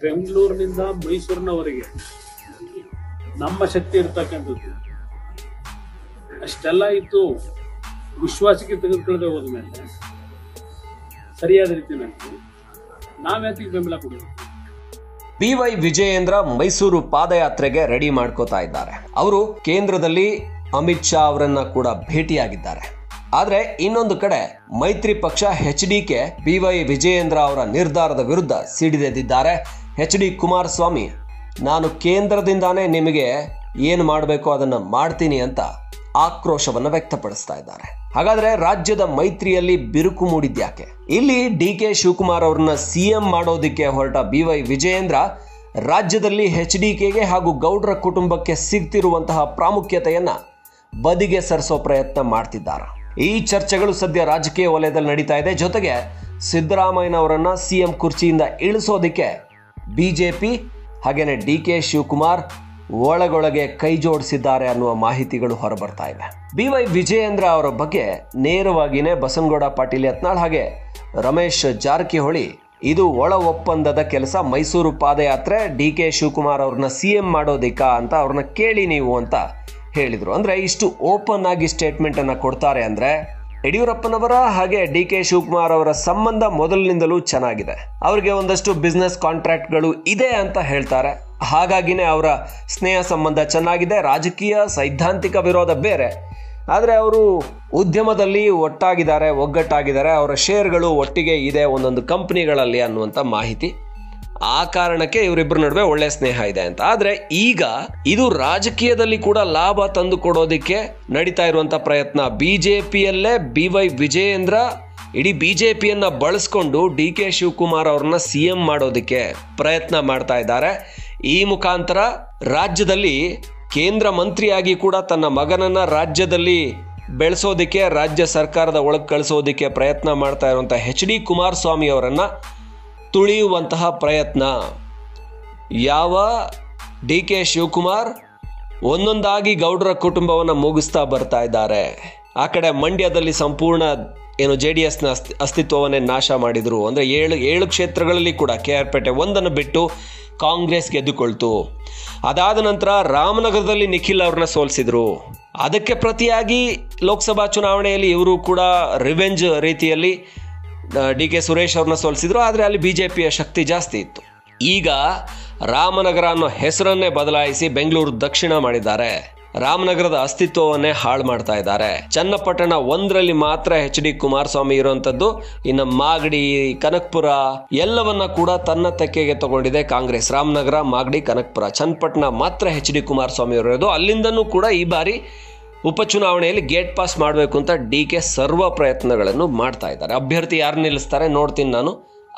ಬೆಂಗಳೂರಿನಿಂದ ಮೈಸೂರಿನವರೆಗೆ ನಮ್ಮ ಶಕ್ತಿ ಇರ್ತಕ್ಕಂಥದ್ದು ಅಷ್ಟೆಲ್ಲ ಇತ್ತು. ವಿಶ್ವಾಸಕ್ಕೆ ತೆಗೆದುಕೊಳ್ಳದೆ ಹೋದ ಮೇಲೆ ಸರಿಯಾದ ರೀತಿಯಲ್ಲಿ ನಾವ್ಯಾಕೆ ಬೆಂಬಲ ಕೊಡಬೇಕು? BY ವಿಜಯೇಂದ್ರ ಮೈಸೂರು ಪಾದಯಾತ್ರೆಗೆ ರೆಡಿ ಮಾಡ್ಕೋತಾ ಇದ್ದಾರೆ. ಅವರು ಕೇಂದ್ರದಲ್ಲಿ ಅಮಿತ್ ಶಾ ಅವರನ್ನ ಕೂಡ ಭೇಟಿಯಾಗಿದ್ದಾರೆ. ಆದ್ರೆ ಇನ್ನೊಂದು ಕಡೆ ಮೈತ್ರಿ ಪಕ್ಷ HDK BY ವಿಜಯೇಂದ್ರ ಅವರ ನಿರ್ಧಾರದ ವಿರುದ್ಧ ಸಿಡಿದೆದ್ದಿದ್ದಾರೆ. HD ಕುಮಾರಸ್ವಾಮಿ, ನಾನು ಕೇಂದ್ರದಿಂದಾನೇ ನಿಮಗೆ ಏನು ಮಾಡಬೇಕು ಅದನ್ನ ಮಾಡ್ತೀನಿ ಅಂತ ಆಕ್ರೋಶವನ್ನು ವ್ಯಕ್ತಪಡಿಸ್ತಾ ಇದ್ದಾರೆ. ಹಾಗಾದ್ರೆ ರಾಜ್ಯದ ಮೈತ್ರಿಯಲ್ಲಿ ಬಿರುಕು ಮೂಡಿದ್ಯಾಕೆ? ಇಲ್ಲಿ DK ಶಿವಕುಮಾರ್ ಅವರನ್ನ CM ಮಾಡೋದಿಕ್ಕೆ ಹೊರಟ BY ವಿಜಯೇಂದ್ರ ರಾಜ್ಯದಲ್ಲಿ HDKಗೆ ಹಾಗೂ ಗೌಡ್ರ ಕುಟುಂಬಕ್ಕೆ ಸಿಗ್ತಿರುವಂತಹ ಪ್ರಾಮುಖ್ಯತೆಯನ್ನ ಬದಿಗೆ ಸರಿಸೋ ಪ್ರಯತ್ನ ಮಾಡ್ತಿದ್ದಾರೆ. ಈ ಚರ್ಚೆಗಳು ಸದ್ಯ ರಾಜಕೀಯ ವಲಯದಲ್ಲಿ ನಡೀತಾ ಇದೆ. ಜೊತೆಗೆ ಸಿದ್ದರಾಮಯ್ಯನವರನ್ನ CM ಕುರ್ಚಿಯಿಂದ ಇಳಿಸೋದಿಕ್ಕೆ BJP ಹಾಗೇನೆ DK ಶಿವಕುಮಾರ್ ಒಳಗೊಳಗೆ ಕೈ ಜೋಡಿಸಿದ್ದಾರೆ ಅನ್ನುವ ಮಾಹಿತಿಗಳು ಹೊರಬರ್ತಾ ಇವೆ. BY ವಿಜಯೇಂದ್ರ ಅವರ ಬಗ್ಗೆ ನೇರವಾಗಿಯೇ ಬಸನಗೌಡ ಪಾಟೀಲ್ ಯತ್ನಾಳ್ ಹಾಗೆ ರಮೇಶ್ ಜಾರಕಿಹೊಳಿ ಇದು ಒಳ ಒಪ್ಪಂದದ ಕೆಲಸ, ಮೈಸೂರು ಪಾದಯಾತ್ರೆ DK ಶಿವಕುಮಾರ್ ಅವ್ರನ್ನ CM ಮಾಡೋದಿಕ್ಕಾ ಅಂತ ಅವ್ರನ್ನ ಕೇಳಿ ನೀವು ಅಂತ ಹೇಳಿದ್ರು. ಅಂದ್ರೆ ಇಷ್ಟು ಓಪನ್ ಆಗಿ ಸ್ಟೇಟ್ಮೆಂಟ್ ಅನ್ನ ಕೊಡ್ತಾರೆ ಅಂದ್ರೆ ಯಡಿಯೂರಪ್ಪನವರ ಹಾಗೆ DK ಶಿವಕುಮಾರ್ ಅವರ ಸಂಬಂಧ ಮೊದಲಿನಿಂದಲೂ ಚೆನ್ನಾಗಿದೆ. ಅವರಿಗೆ ಒಂದಷ್ಟು ಬಿಸ್ನೆಸ್ ಕಾಂಟ್ರಾಕ್ಟ್ಗಳು ಇದೆ ಅಂತ ಹೇಳ್ತಾರೆ. ಹಾಗಾಗಿನೇ ಅವರ ಸ್ನೇಹ ಸಂಬಂಧ ಚೆನ್ನಾಗಿದೆ. ರಾಜಕೀಯ ಸೈದ್ಧಾಂತಿಕ ವಿರೋಧ ಬೇರೆ, ಆದರೆ ಅವರು ಉದ್ಯಮದಲ್ಲಿ ಒಗ್ಗಟ್ಟಾಗಿದ್ದಾರೆ. ಅವರ ಶೇರ್ಗಳು ಒಟ್ಟಿಗೆ ಇದೆ ಒಂದೊಂದು ಕಂಪನಿಗಳಲ್ಲಿ ಅನ್ನುವಂಥ ಮಾಹಿತಿ. ಆ ಕಾರಣಕ್ಕೆ ಇವರಿಬ್ಬರ ನಡುವೆ ಒಳ್ಳೆ ಸ್ನೇಹ ಇದೆ ಅಂತ. ಆದ್ರೆ ಈಗ ಇದು ರಾಜಕೀಯದಲ್ಲಿ ಕೂಡ ಲಾಭ ತಂದು ಕೊಡೋದಿಕ್ಕೆ ನಡೀತಾ ಇರುವಂತ ಪ್ರಯತ್ನ. BJPಯಲ್ಲೇ BY ವಿಜಯೇಂದ್ರ ಇಡೀ BJPಯನ್ನ ಬಳಸ್ಕೊಂಡು DK ಶಿವಕುಮಾರ್ ಅವ್ರನ್ನ CM ಮಾಡೋದಿಕ್ಕೆ ಪ್ರಯತ್ನ ಮಾಡ್ತಾ ಇದ್ದಾರೆ. ಈ ಮುಖಾಂತರ ರಾಜ್ಯದಲ್ಲಿ ಕೇಂದ್ರ ಮಂತ್ರಿಯಾಗಿ ಕೂಡ ತನ್ನ ಮಗನನ್ನ ರಾಜ್ಯದಲ್ಲಿ ಬೆಳೆಸೋದಿಕ್ಕೆ, ರಾಜ್ಯ ಸರ್ಕಾರದ ಒಳಗೆ ಕಳಿಸೋದಿಕ್ಕೆ ಪ್ರಯತ್ನ ಮಾಡ್ತಾ ಇರುವಂತ HD ಕುಮಾರಸ್ವಾಮಿ ಅವರನ್ನ ತುಳಿಯುವಂತಹ ಪ್ರಯತ್ನ. ಯಾವ DK ಶಿವಕುಮಾರ್ ಒಂದೊಂದಾಗಿ ಗೌಡ್ರ ಕುಟುಂಬವನ್ನು ಮುಗಿಸ್ತಾ ಬರ್ತಾ ಇದ್ದಾರೆ. ಆ ಕಡೆ ಮಂಡ್ಯದಲ್ಲಿ ಸಂಪೂರ್ಣ JDSನ ಅಸ್ತಿತ್ವವನ್ನೇ ನಾಶ ಮಾಡಿದ್ರು. ಅಂದರೆ ಏಳು ಕ್ಷೇತ್ರಗಳಲ್ಲಿ ಕೂಡ KR ಪೇಟೆ ಒಂದನ್ನು ಬಿಟ್ಟು ಕಾಂಗ್ರೆಸ್ ಗೆದ್ದುಕೊಳ್ತು. ಅದಾದ ನಂತರ ರಾಮನಗರದಲ್ಲಿ ನಿಖಿಲ್ ಅವ್ರನ್ನ ಸೋಲಿಸಿದ್ರು. ಅದಕ್ಕೆ ಪ್ರತಿಯಾಗಿ ಲೋಕಸಭಾ ಚುನಾವಣೆಯಲ್ಲಿ ಇವರು ಕೂಡ ರಿವೆಂಜ್ ರೀತಿಯಲ್ಲಿ DK ಸುರೇಶ್ ಅವ್ರನ್ನ ಸೋಲಿಸಿದ್ರು. ಆದರೆ ಅಲ್ಲಿ BJPಯ ಶಕ್ತಿ ಜಾಸ್ತಿ ಇತ್ತು. ಈಗ ರಾಮನಗರ ಅನ್ನೋ ಹೆಸರನ್ನೇ ಬದಲಾಯಿಸಿ ಬೆಂಗಳೂರು ದಕ್ಷಿಣ ಮಾಡಿದ್ದಾರೆ. ರಾಮನಗರದ ಅಸ್ತಿತ್ವವನ್ನೇ ಹಾಳು ಮಾಡ್ತಾ ಇದ್ದಾರೆ. ಚನ್ನಪಟ್ಟಣ ಒಂದರಲ್ಲಿ ಮಾತ್ರ HD ಕುಮಾರಸ್ವಾಮಿ ಇರುವಂತದ್ದು. ಇನ್ನು ಮಾಗಡಿ, ಕನಕಪುರ ಎಲ್ಲವನ್ನ ಕೂಡ ತನ್ನ ತೆಕ್ಕೆಗೆ ತಗೊಂಡಿದೆ ಕಾಂಗ್ರೆಸ್. ರಾಮನಗರ, ಮಾಗಡಿ, ಕನಕಪುರ, ಚನ್ನಪಟ್ಟಣ ಮಾತ್ರ HD ಕುಮಾರಸ್ವಾಮಿ ಇರೋದು. ಅಲ್ಲಿಂದನೂ ಕೂಡ ಈ ಬಾರಿ ಉಪಚುನಾವಣೆಯಲ್ಲಿ ಗೇಟ್ ಪಾಸ್ ಮಾಡಬೇಕು ಅಂತ DK ಸರ್ವ ಪ್ರಯತ್ನಗಳನ್ನು ಮಾಡ್ತಾ ಇದ್ದಾರೆ. ಅಭ್ಯರ್ಥಿ ಯಾರು ನಿಲ್ಲಿಸ್ತಾರೆ ನೋಡ್ತೀನಿ ನಾನು,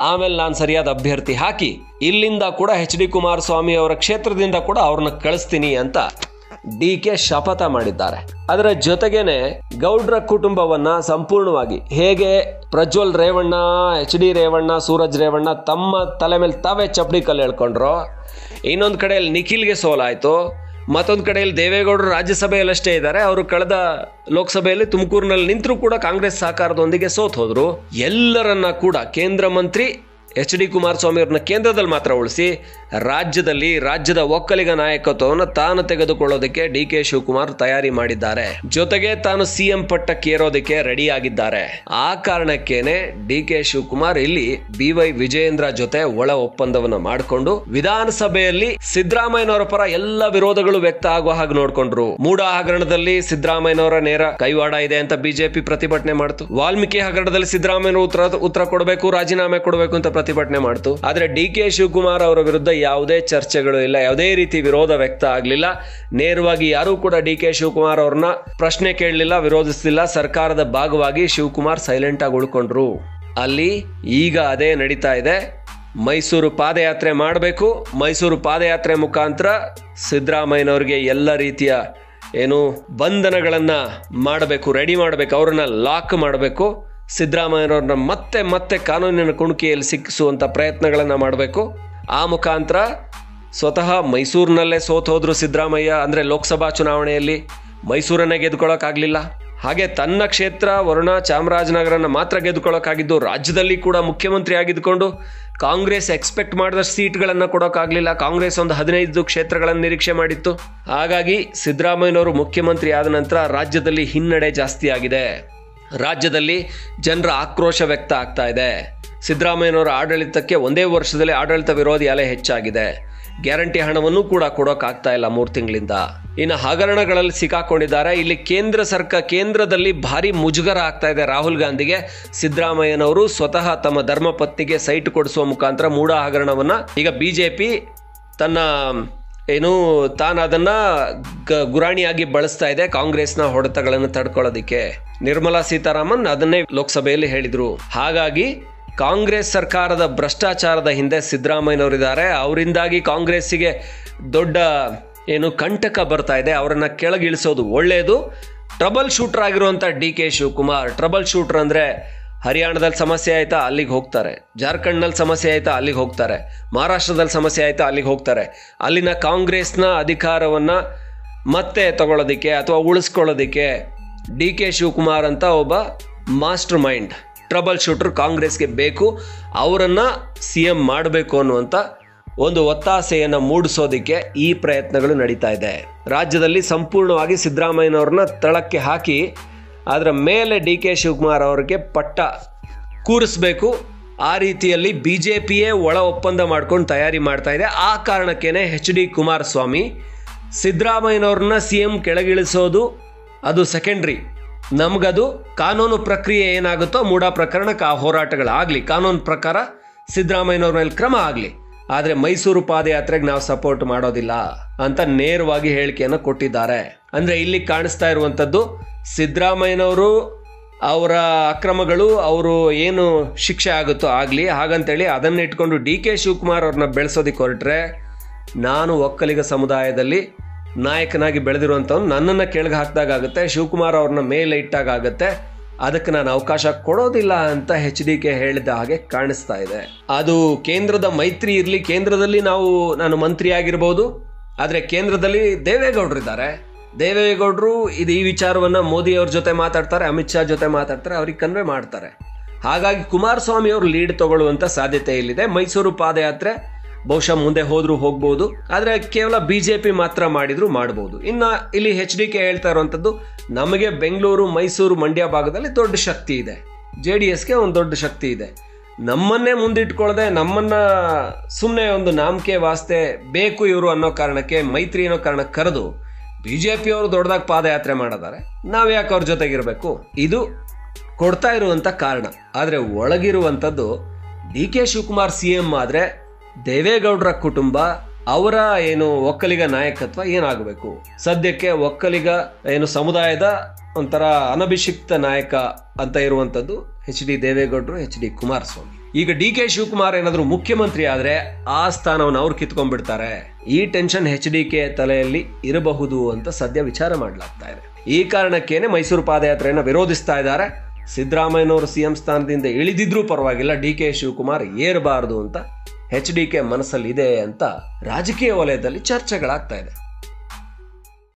ಆಮೇಲೆ ನಾನು ಸರಿಯಾದ ಅಭ್ಯರ್ಥಿ ಹಾಕಿ ಇಲ್ಲಿಂದ ಕೂಡ HD ಕುಮಾರಸ್ವಾಮಿ ಅವರ ಕ್ಷೇತ್ರದಿಂದ ಕೂಡ ಅವ್ರನ್ನ ಕಳಿಸ್ತೀನಿ ಅಂತ DK ಶಪಥ ಮಾಡಿದ್ದಾರೆ. ಅದರ ಜೊತೆಗೇನೆ ಗೌಡ್ರ ಕುಟುಂಬವನ್ನ ಸಂಪೂರ್ಣವಾಗಿ ಹೇಗೆ ಪ್ರಜ್ವಲ್ ರೇವಣ್ಣ, HD ರೇವಣ್ಣ, ಸೂರಜ್ ರೇವಣ್ಣ ತಮ್ಮ ತಲೆ ಮೇಲೆ ತಾವೇ ಚಪ್ಪಡಿ ಕಲ್ಲು ಹೇಳ್ಕೊಂಡ್ರು. ಇನ್ನೊಂದು ಕಡೆಯಲ್ಲಿ ನಿಖಿಲ್ಗೆ ಸೋಲಾಯ್ತು. ಮತ್ತೊಂದು ಕಡೆಯಲ್ಲಿ ದೇವೇಗೌಡರು ರಾಜ್ಯಸಭೆಯಲ್ಲಷ್ಟೇ ಇದ್ದಾರೆ. ಅವರು ಕಳೆದ ಲೋಕಸಭೆಯಲ್ಲಿ ತುಮಕೂರಿನಲ್ಲಿ ನಿಂತರೂ ಕೂಡ ಕಾಂಗ್ರೆಸ್ ಸಹಕಾರದೊಂದಿಗೆ ಸೋತ್ ಹೋದ್ರು. ಎಲ್ಲರನ್ನ ಕೂಡ ಕೇಂದ್ರ ಮಂತ್ರಿ HD ಕುಮಾರಸ್ವಾಮಿ ಅವ್ರನ್ನ ಕೇಂದ್ರದಲ್ಲಿ ಮಾತ್ರ ಉಳಿಸಿ ರಾಜ್ಯದ ಒಕ್ಕಲಿಗ ನಾಯಕತ್ವವನ್ನು ತಾನು ತೆಗೆದುಕೊಳ್ಳೋದಕ್ಕೆ DK ಶಿವಕುಮಾರ್ ತಯಾರಿ ಮಾಡಿದ್ದಾರೆ. ಜೊತೆಗೆ ತಾನು CM ಪಟ್ಟಕ್ಕೆ ಏರೋದಕ್ಕೆ ರೆಡಿ ಆಗಿದ್ದಾರೆ. ಆ ಕಾರಣಕ್ಕೇನೆ DK ಶಿವಕುಮಾರ್ ಇಲ್ಲಿ BY ವಿಜಯೇಂದ್ರ ಜೊತೆ ಒಳ ಒಪ್ಪಂದವನ್ನು ಮಾಡಿಕೊಂಡು ವಿಧಾನಸಭೆಯಲ್ಲಿ ಸಿದ್ದರಾಮಯ್ಯನವರ ಪರ ಎಲ್ಲ ವಿರೋಧಗಳು ವ್ಯಕ್ತ ಆಗುವ ಹಾಗೆ ನೋಡ್ಕೊಂಡ್ರು. ಮೂಡ ಹಗರಣದಲ್ಲಿ ಸಿದ್ದರಾಮಯ್ಯನವರ ನೇರ ಕೈವಾಡ ಇದೆ ಅಂತ BJP ಪ್ರತಿಭಟನೆ ಮಾಡ್ತು. ವಾಲ್ಮೀಕಿ ಹಗರಣದಲ್ಲಿ ಸಿದ್ದರಾಮಯ್ಯ ಉತ್ತರ ಕೊಡಬೇಕು, ರಾಜೀನಾಮೆ ಕೊಡಬೇಕು ಅಂತ ಪ್ರತಿಭಟನೆ ಮಾಡ್ತು. ಆದ್ರೆ DK ಶಿವಕುಮಾರ್ ಅವರ ವಿರುದ್ಧ ಯಾವುದೇ ಚರ್ಚೆಗಳು ಇಲ್ಲ, ಯಾವುದೇ ರೀತಿ ವಿರೋಧ ವ್ಯಕ್ತ ಆಗಲಿಲ್ಲ. ನೇರವಾಗಿ ಯಾರೂ ಕೂಡ DK ಶಿವಕುಮಾರ್ ಅವ್ರನ್ನ ಪ್ರಶ್ನೆ ಕೇಳಲಿಲ್ಲ, ವಿರೋಧಿಸಲಿಲ್ಲ. ಸರ್ಕಾರದ ಭಾಗವಾಗಿ ಶಿವಕುಮಾರ್ ಸೈಲೆಂಟ್ ಆಗಿ ಉಳ್ಕೊಂಡ್ರು. ಅಲ್ಲಿ ಈಗ ಅದೇ ನಡೀತಾ ಇದೆ. ಮೈಸೂರು ಪಾದಯಾತ್ರೆ ಮಾಡಬೇಕು. ಮೈಸೂರು ಪಾದಯಾತ್ರೆ ಮುಖಾಂತರ ಸಿದ್ದರಾಮಯ್ಯನವ್ರಿಗೆ ಎಲ್ಲ ರೀತಿಯ ಬಂಧನಗಳನ್ನ ಮಾಡಬೇಕು, ರೆಡಿ ಮಾಡಬೇಕು, ಅವ್ರನ್ನ ಲಾಕ್ ಮಾಡಬೇಕು. ಸಿದ್ದರಾಮಯ್ಯನವ್ರನ್ನ ಮತ್ತೆ ಕಾನೂನಿನ ಕುಣುಕಿಯಲ್ಲಿ ಸಿಕ್ಕಿಸುವಂಥ ಪ್ರಯತ್ನಗಳನ್ನು ಮಾಡಬೇಕು. ಆ ಮುಖಾಂತರ ಸ್ವತಃ ಮೈಸೂರಿನಲ್ಲೇ ಸೋತ್ ಹೋದ್ರು ಸಿದ್ದರಾಮಯ್ಯ. ಅಂದರೆ ಲೋಕಸಭಾ ಚುನಾವಣೆಯಲ್ಲಿ ಮೈಸೂರನ್ನೇ ಗೆದ್ದುಕೊಳ್ಳೋಕ್ಕಾಗಲಿಲ್ಲ. ಹಾಗೆ ತನ್ನ ಕ್ಷೇತ್ರ ವರುಣ ಚಾಮರಾಜನಗರನ ಮಾತ್ರ ಗೆದ್ದುಕೊಳ್ಳೋಕ್ಕಾಗಿದ್ದು, ರಾಜ್ಯದಲ್ಲಿ ಕೂಡ ಮುಖ್ಯಮಂತ್ರಿ ಆಗಿದ್ದುಕೊಂಡು ಕಾಂಗ್ರೆಸ್ ಎಕ್ಸ್ಪೆಕ್ಟ್ ಮಾಡಿದಷ್ಟು ಸೀಟ್ಗಳನ್ನು ಕೊಡೋಕ್ಕಾಗಲಿಲ್ಲ. ಕಾಂಗ್ರೆಸ್ ಒಂದು 15 ಕ್ಷೇತ್ರಗಳನ್ನು ನಿರೀಕ್ಷೆ ಮಾಡಿತ್ತು. ಹಾಗಾಗಿ ಸಿದ್ದರಾಮಯ್ಯನವರು ಮುಖ್ಯಮಂತ್ರಿ ಆದ ನಂತರ ರಾಜ್ಯದಲ್ಲಿ ಹಿನ್ನಡೆ ಜಾಸ್ತಿ ಆಗಿದೆ. ರಾಜ್ಯದಲ್ಲಿ ಜನರ ಆಕ್ರೋಶ ವ್ಯಕ್ತ ಆಗ್ತಾ ಇದೆ. ಸಿದ್ದರಾಮಯ್ಯನವರ ಆಡಳಿತಕ್ಕೆ ಒಂದೇ ವರ್ಷದಲ್ಲಿ ಆಡಳಿತ ವಿರೋಧಿ ಅಲೆ ಹೆಚ್ಚಾಗಿದೆ. ಗ್ಯಾರಂಟಿ ಹಣವನ್ನು ಕೂಡ ಕೊಡೋಕ್ಕಾಗ್ತಾ ಇಲ್ಲ 3 ತಿಂಗಳಿಂದ. ಇನ್ನು ಹಗರಣಗಳಲ್ಲಿ ಸಿಕ್ಕಾಕೊಂಡಿದ್ದಾರೆ. ಇಲ್ಲಿ ಕೇಂದ್ರದಲ್ಲಿ ಭಾರಿ ಮುಜುಗರ ಆಗ್ತಾ ಇದೆ ರಾಹುಲ್ ಗಾಂಧಿಗೆ. ಸಿದ್ದರಾಮಯ್ಯನವರು ಸ್ವತಃ ತಮ್ಮ ಧರ್ಮಪತ್ನಿಗೆ ಸೈಟ್ ಕೊಡಿಸುವ ಮುಖಾಂತರ ಮೂಢ ಹಗರಣವನ್ನ ಈಗ ಬಿಜೆಪಿ ತಾನು ಅದನ್ನ ಗುರಾಣಿಯಾಗಿ ಬಳಸ್ತಾ ಇದೆ ಕಾಂಗ್ರೆಸ್ನ ಹೊಡೆತಗಳನ್ನು ತಡ್ಕೊಳ್ಳೋದಿಕ್ಕೆ. ನಿರ್ಮಲಾ ಸೀತಾರಾಮನ್ ಅದನ್ನೇ ಲೋಕಸಭೆಯಲ್ಲಿ ಹೇಳಿದ್ರು. ಹಾಗಾಗಿ ಕಾಂಗ್ರೆಸ್ ಸರ್ಕಾರದ ಭ್ರಷ್ಟಾಚಾರದ ಹಿಂದೆ ಸಿದ್ದರಾಮಯ್ಯನವರಿದ್ದಾರೆ. ಅವರಿಂದಾಗಿ ಕಾಂಗ್ರೆಸ್ಸಿಗೆ ದೊಡ್ಡ ಕಂಟಕ ಬರ್ತಾ ಇದೆ. ಅವರನ್ನ ಕೆಳಗಿಳಿಸೋದು ಒಳ್ಳೆಯದು. ಟ್ರಬಲ್ ಶೂಟರ್ ಆಗಿರುವಂಥ DK ಶಿವಕುಮಾರ್, ಟ್ರಬಲ್ ಶೂಟರ್ ಅಂದರೆ ಹರಿಯಾಣದಲ್ಲಿ ಸಮಸ್ಯೆ ಆಯ್ತಾ ಅಲ್ಲಿಗೆ ಹೋಗ್ತಾರೆ, ಜಾರ್ಖಂಡ್ನಲ್ಲಿ ಸಮಸ್ಯೆ ಆಯ್ತಾ ಅಲ್ಲಿಗೆ ಹೋಗ್ತಾರೆ, ಮಹಾರಾಷ್ಟ್ರದಲ್ಲಿ ಸಮಸ್ಯೆ ಆಯ್ತಾ ಅಲ್ಲಿಗೆ ಹೋಗ್ತಾರೆ. ಅಲ್ಲಿನ ಕಾಂಗ್ರೆಸ್ನ ಅಧಿಕಾರವನ್ನು ಮತ್ತೆ ತಗೊಳ್ಳೋದಕ್ಕೆ ಅಥವಾ ಉಳಿಸ್ಕೊಳ್ಳೋದಕ್ಕೆ DK ಶಿವಕುಮಾರ್ ಅಂತ ಒಬ್ಬ ಮಾಸ್ಟರ್ ಮೈಂಡ್ ಟ್ರಬಲ್ ಶೂಟರ್ ಕಾಂಗ್ರೆಸ್ಗೆ ಬೇಕು. ಅವರನ್ನು CM ಮಾಡಬೇಕು ಅನ್ನುವಂಥ ಒಂದು ಒತ್ತಾಸೆಯನ್ನು ಮೂಡಿಸೋದಕ್ಕೆ ಈ ಪ್ರಯತ್ನಗಳು ನಡೀತಾ ಇದೆ. ರಾಜ್ಯದಲ್ಲಿ ಸಂಪೂರ್ಣವಾಗಿ ಸಿದ್ದರಾಮಯ್ಯನವ್ರನ್ನ ತಳಕ್ಕೆ ಹಾಕಿ ಅದರ ಮೇಲೆ DK ಶಿವಕುಮಾರ್ ಅವರಿಗೆ ಪಟ್ಟ ಕೂರಿಸ್ಬೇಕು. ಆ ರೀತಿಯಲ್ಲಿ BJPಯೇ ಒಳ ಒಪ್ಪಂದ ಮಾಡ್ಕೊಂಡು ತಯಾರಿ ಮಾಡ್ತಾ ಇದೆ. ಆ ಕಾರಣಕ್ಕೇನೆ HD ಕುಮಾರಸ್ವಾಮಿ ಸಿದ್ದರಾಮಯ್ಯನವ್ರನ್ನ CM ಕೆಳಗಿಳಿಸೋದು ಅದು ಸೆಕೆಂಡ್ರಿ. ನಮಗದು ಕಾನೂನು ಪ್ರಕ್ರಿಯೆ ಏನಾಗುತ್ತೋ ಮೂಢ ಪ್ರಕರಣಕ್ಕೆ ಆ ಹೋರಾಟಗಳಾಗಲಿ, ಕಾನೂನು ಪ್ರಕಾರ ಸಿದ್ದರಾಮಯ್ಯನವ್ರ ಮೇಲೆ ಕ್ರಮ ಆಗಲಿ, ಆದರೆ ಮೈಸೂರು ಪಾದಯಾತ್ರೆಗೆ ನಾವು ಸಪೋರ್ಟ್ ಮಾಡೋದಿಲ್ಲ ಅಂತ ನೇರವಾಗಿ ಹೇಳಿಕೆಯನ್ನು ಕೊಟ್ಟಿದ್ದಾರೆ. ಅಂದರೆ ಇಲ್ಲಿ ಕಾಣಿಸ್ತಾ ಇರುವಂಥದ್ದು ಸಿದ್ದರಾಮಯ್ಯನವರು ಅವರ ಅಕ್ರಮಗಳು ಅವರು ಏನು ಶಿಕ್ಷೆ ಆಗುತ್ತೋ ಆಗಲಿ, ಹಾಗಂತೇಳಿ ಅದನ್ನ ಇಟ್ಕೊಂಡು DK ಶಿವಕುಮಾರ್ ಅವ್ರನ್ನ ಬೆಳೆಸೋದಕ್ಕೆ ಹೊರಟ್ರೆ, ನಾನು ಒಕ್ಕಲಿಗ ಸಮುದಾಯದಲ್ಲಿ ನಾಯಕನಾಗಿ ಬೆಳೆದಿರುವಂಥವ್ನು, ನನ್ನನ್ನು ಕೆಳಗೆ ಹಾಕಿದಾಗುತ್ತೆ, ಶಿವಕುಮಾರ್ ಅವ್ರನ್ನ ಮೇಲೆ ಇಟ್ಟಾಗುತ್ತೆ, ಅದಕ್ಕೆ ನಾನು ಅವಕಾಶ ಕೊಡೋದಿಲ್ಲ ಅಂತ HDK ಹೇಳಿದ ಹಾಗೆ ಕಾಣಿಸ್ತಾ ಇದೆ. ಅದು ಕೇಂದ್ರದ ಮೈತ್ರಿ ಇರಲಿ, ಕೇಂದ್ರದಲ್ಲಿ ನಾನು ಮಂತ್ರಿ ಆಗಿರ್ಬೋದು, ಆದರೆ ಕೇಂದ್ರದಲ್ಲಿ ದೇವೇಗೌಡರಿದ್ದಾರೆ. ದೇವೇಗೌಡರು ಈ ವಿಚಾರವನ್ನು ಮೋದಿ ಅವ್ರ ಜೊತೆ ಮಾತಾಡ್ತಾರೆ, ಅಮಿತ್ ಶಾ ಜೊತೆ ಮಾತಾಡ್ತಾರೆ, ಅವ್ರಿಗೆ ಕನ್ವೆ ಮಾಡ್ತಾರೆ. ಹಾಗಾಗಿ ಕುಮಾರಸ್ವಾಮಿ ಅವರು ಲೀಡ್ ತಗೊಳ್ಳುವಂಥ ಸಾಧ್ಯತೆ ಇಲ್ಲಿದೆ. ಮೈಸೂರು ಪಾದಯಾತ್ರೆ ಬಹುಶಃ ಮುಂದೆ ಹೋದ್ರೂ ಹೋಗ್ಬೋದು, ಆದರೆ ಕೇವಲ BJP ಮಾತ್ರ ಮಾಡಿದ್ರು ಮಾಡ್ಬೋದು. ಇನ್ನು ಇಲ್ಲಿ HDK ಹೇಳ್ತಾ ಇರುವಂಥದ್ದು, ನಮಗೆ ಬೆಂಗಳೂರು, ಮೈಸೂರು, ಮಂಡ್ಯ ಭಾಗದಲ್ಲಿ ದೊಡ್ಡ ಶಕ್ತಿ ಇದೆ, JDSಗೆ ಒಂದು ದೊಡ್ಡ ಶಕ್ತಿ ಇದೆ. ನಮ್ಮನ್ನೇ ಮುಂದಿಟ್ಕೊಳ್ಳದೆ ನಮ್ಮನ್ನ ಸುಮ್ಮನೆ ಒಂದು ನಾಮಕೆ ವಾಸ್ತೆ ಬೇಕು ಇವರು ಅನ್ನೋ ಕಾರಣಕ್ಕೆ, ಮೈತ್ರಿ ಅನ್ನೋ ಕಾರಣಕ್ಕೆ ಕರೆದು BJP ಅವರು ದೊಡ್ಡದಾಗಿ ಪಾದಯಾತ್ರೆ ಮಾಡಿದ್ದಾರೆ, ನಾವು ಯಾಕೆ ಅವ್ರ ಜೊತೆಗಿರಬೇಕು, ಇದು ಕೊಡ್ತಾ ಇರುವಂಥ ಕಾರಣ. ಆದರೆ ಒಳಗಿರುವಂಥದ್ದು DK ಶಿವಕುಮಾರ್ CM ಆದರೆ ದೇವೇಗೌಡರ ಕುಟುಂಬ, ಅವರ ಒಕ್ಕಲಿಗ ನಾಯಕತ್ವ ಏನಾಗಬೇಕು. ಸದ್ಯಕ್ಕೆ ಒಕ್ಕಲಿಗ ಸಮುದಾಯದ ಒಂಥರ ಅನಭಿಷಿಕ್ತ ನಾಯಕ ಅಂತ ಇರುವಂಥದ್ದು HD ದೇವೇಗೌಡರು, HD ಕುಮಾರಸ್ವಾಮಿ. ಈಗ DK ಶಿವಕುಮಾರ್ ಏನಾದರೂ ಮುಖ್ಯಮಂತ್ರಿ ಆದರೆ ಆ ಸ್ಥಾನವನ್ನು ಅವ್ರು ಕಿತ್ಕೊಂಡ್ಬಿಡ್ತಾರೆ. ಈ ಟೆನ್ಷನ್ HDK ತಲೆಯಲ್ಲಿ ಇರಬಹುದು ಅಂತ ಸದ್ಯ ವಿಚಾರ ಮಾಡಲಾಗ್ತಾ ಇದೆ. ಈ ಕಾರಣಕ್ಕೇನೆ ಮೈಸೂರು ಪಾದಯಾತ್ರೆಯನ್ನು ವಿರೋಧಿಸ್ತಾ ಇದ್ದಾರೆ. ಸಿದ್ದರಾಮಯ್ಯನವರು CM ಸ್ಥಾನದಿಂದ ಇಳಿದಿದ್ರೂ ಪರವಾಗಿಲ್ಲ, DK ಶಿವಕುಮಾರ್ ಏರಬಾರದು ಅಂತ HDK ಮನಸ್ಸಲ್ಲಿ ಇದೆ ಅಂತ ರಾಜಕೀಯ ವಲಯದಲ್ಲಿ ಚರ್ಚೆಗಳಾಗ್ತಾ ಇದೆ.